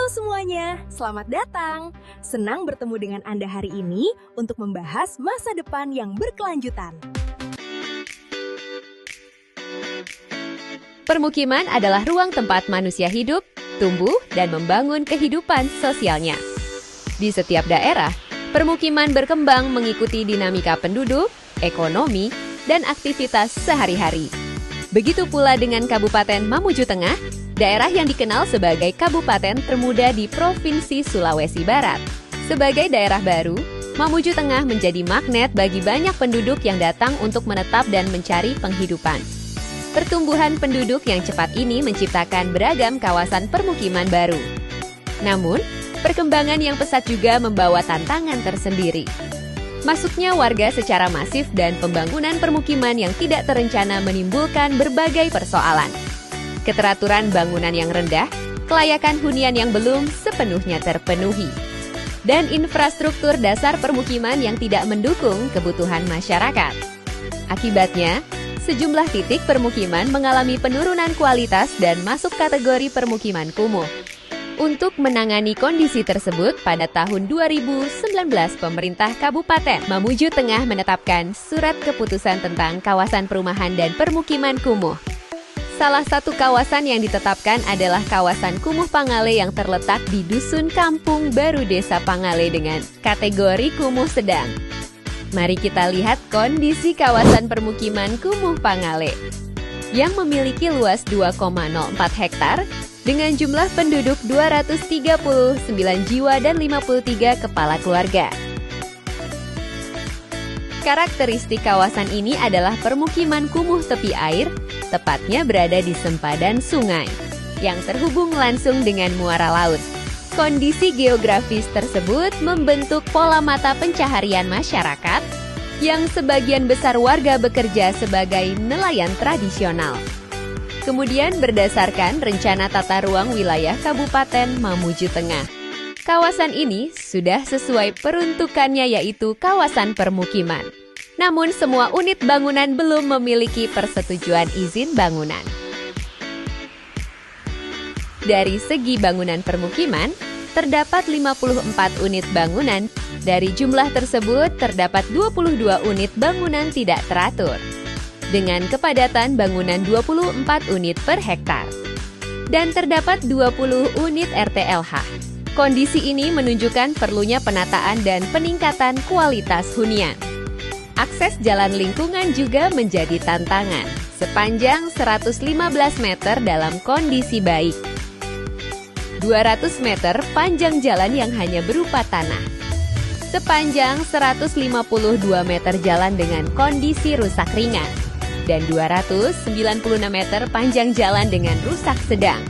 Halo semuanya, selamat datang. Senang bertemu dengan Anda hari ini untuk membahas masa depan yang berkelanjutan. Permukiman adalah ruang tempat manusia hidup, tumbuh, dan membangun kehidupan sosialnya. Di setiap daerah, permukiman berkembang mengikuti dinamika penduduk, ekonomi, dan aktivitas sehari-hari. Begitu pula dengan Kabupaten Mamuju Tengah, daerah yang dikenal sebagai kabupaten termuda di Provinsi Sulawesi Barat. Sebagai daerah baru, Mamuju Tengah menjadi magnet bagi banyak penduduk yang datang untuk menetap dan mencari penghidupan. Pertumbuhan penduduk yang cepat ini menciptakan beragam kawasan permukiman baru. Namun, perkembangan yang pesat juga membawa tantangan tersendiri. Masuknya warga secara masif dan pembangunan permukiman yang tidak terencana menimbulkan berbagai persoalan. Keteraturan bangunan yang rendah, kelayakan hunian yang belum sepenuhnya terpenuhi, dan infrastruktur dasar permukiman yang tidak mendukung kebutuhan masyarakat. Akibatnya, sejumlah titik permukiman mengalami penurunan kualitas dan masuk kategori permukiman kumuh. Untuk menangani kondisi tersebut, pada tahun 2019 pemerintah Kabupaten Mamuju Tengah menetapkan Surat Keputusan tentang Kawasan Perumahan dan Permukiman Kumuh. Salah satu kawasan yang ditetapkan adalah kawasan Kumuh Pangale yang terletak di Dusun Kampung Baru Desa Pangale dengan kategori kumuh sedang. Mari kita lihat kondisi kawasan permukiman Kumuh Pangale yang memiliki luas 2,04 hektar dengan jumlah penduduk 239 jiwa dan 53 kepala keluarga. Karakteristik kawasan ini adalah permukiman kumuh tepi air, tepatnya berada di sempadan sungai, yang terhubung langsung dengan muara laut. Kondisi geografis tersebut membentuk pola mata pencaharian masyarakat, yang sebagian besar warga bekerja sebagai nelayan tradisional. Kemudian berdasarkan rencana tata ruang wilayah Kabupaten Mamuju Tengah, kawasan ini sudah sesuai peruntukannya yaitu kawasan permukiman. Namun semua unit bangunan belum memiliki persetujuan izin bangunan. Dari segi bangunan permukiman, terdapat 54 unit bangunan. Dari jumlah tersebut, terdapat 22 unit bangunan tidak teratur, dengan kepadatan bangunan 24 unit per hektar. Dan terdapat 20 unit RTLH. Kondisi ini menunjukkan perlunya penataan dan peningkatan kualitas hunian. Akses jalan lingkungan juga menjadi tantangan, sepanjang 115 meter dalam kondisi baik. 200 meter panjang jalan yang hanya berupa tanah. Sepanjang 152 meter jalan dengan kondisi rusak ringan. Dan 296 meter panjang jalan dengan rusak sedang.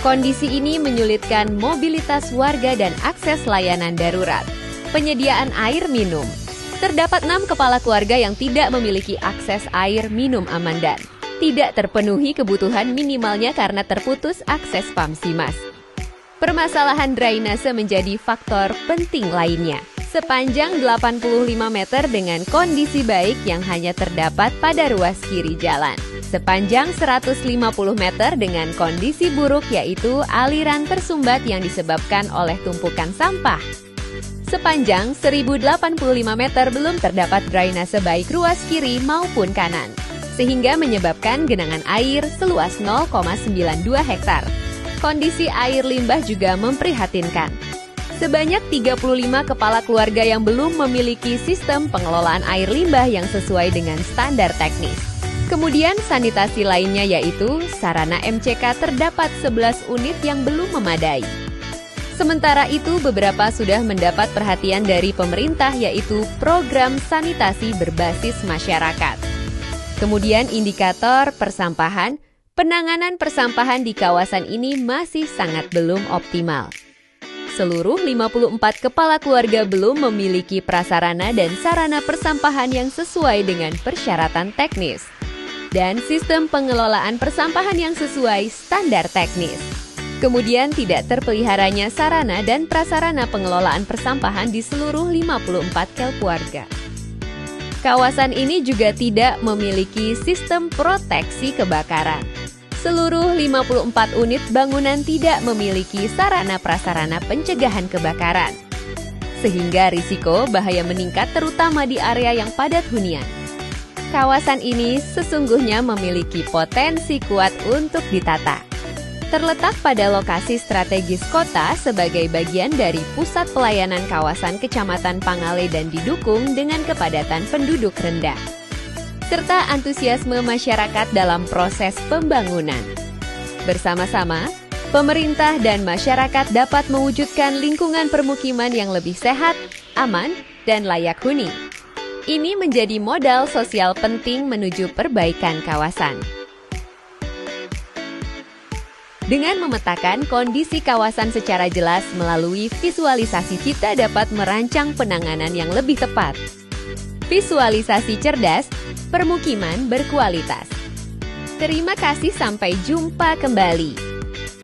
Kondisi ini menyulitkan mobilitas warga dan akses layanan darurat. Penyediaan air minum. Terdapat 6 kepala keluarga yang tidak memiliki akses air minum aman dan tidak terpenuhi kebutuhan minimalnya karena terputus akses Pamsimas. Permasalahan drainase menjadi faktor penting lainnya. Sepanjang 85 meter dengan kondisi baik yang hanya terdapat pada ruas kiri jalan. Sepanjang 150 meter dengan kondisi buruk yaitu aliran tersumbat yang disebabkan oleh tumpukan sampah. Sepanjang 1085 meter belum terdapat drainase baik ruas kiri maupun kanan, sehingga menyebabkan genangan air seluas 0,92 hektar. Kondisi air limbah juga memprihatinkan. Sebanyak 35 kepala keluarga yang belum memiliki sistem pengelolaan air limbah yang sesuai dengan standar teknis. Kemudian sanitasi lainnya yaitu sarana MCK terdapat 11 unit yang belum memadai. Sementara itu beberapa sudah mendapat perhatian dari pemerintah yaitu program sanitasi berbasis masyarakat. Kemudian indikator persampahan, penanganan persampahan di kawasan ini masih sangat belum optimal. Seluruh 54 kepala keluarga belum memiliki prasarana dan sarana persampahan yang sesuai dengan persyaratan teknis dan sistem pengelolaan persampahan yang sesuai standar teknis. Kemudian tidak terpeliharanya sarana dan prasarana pengelolaan persampahan di seluruh 54 keluarga. Kawasan ini juga tidak memiliki sistem proteksi kebakaran. seluruh 54 unit bangunan tidak memiliki sarana prasarana pencegahan kebakaran, sehingga risiko bahaya meningkat terutama di area yang padat hunian. Kawasan ini sesungguhnya memiliki potensi kuat untuk ditata. Terletak pada lokasi strategis kota sebagai bagian dari pusat pelayanan kawasan Kecamatan Pangale dan didukung dengan kepadatan penduduk rendah, serta antusiasme masyarakat dalam proses pembangunan. Bersama-sama, pemerintah dan masyarakat dapat mewujudkan lingkungan permukiman yang lebih sehat, aman, dan layak huni. Ini menjadi modal sosial penting menuju perbaikan kawasan. Dengan memetakan kondisi kawasan secara jelas melalui visualisasi, kita dapat merancang penanganan yang lebih tepat. Visualisasi cerdas, permukiman berkualitas. Terima kasih, sampai jumpa kembali.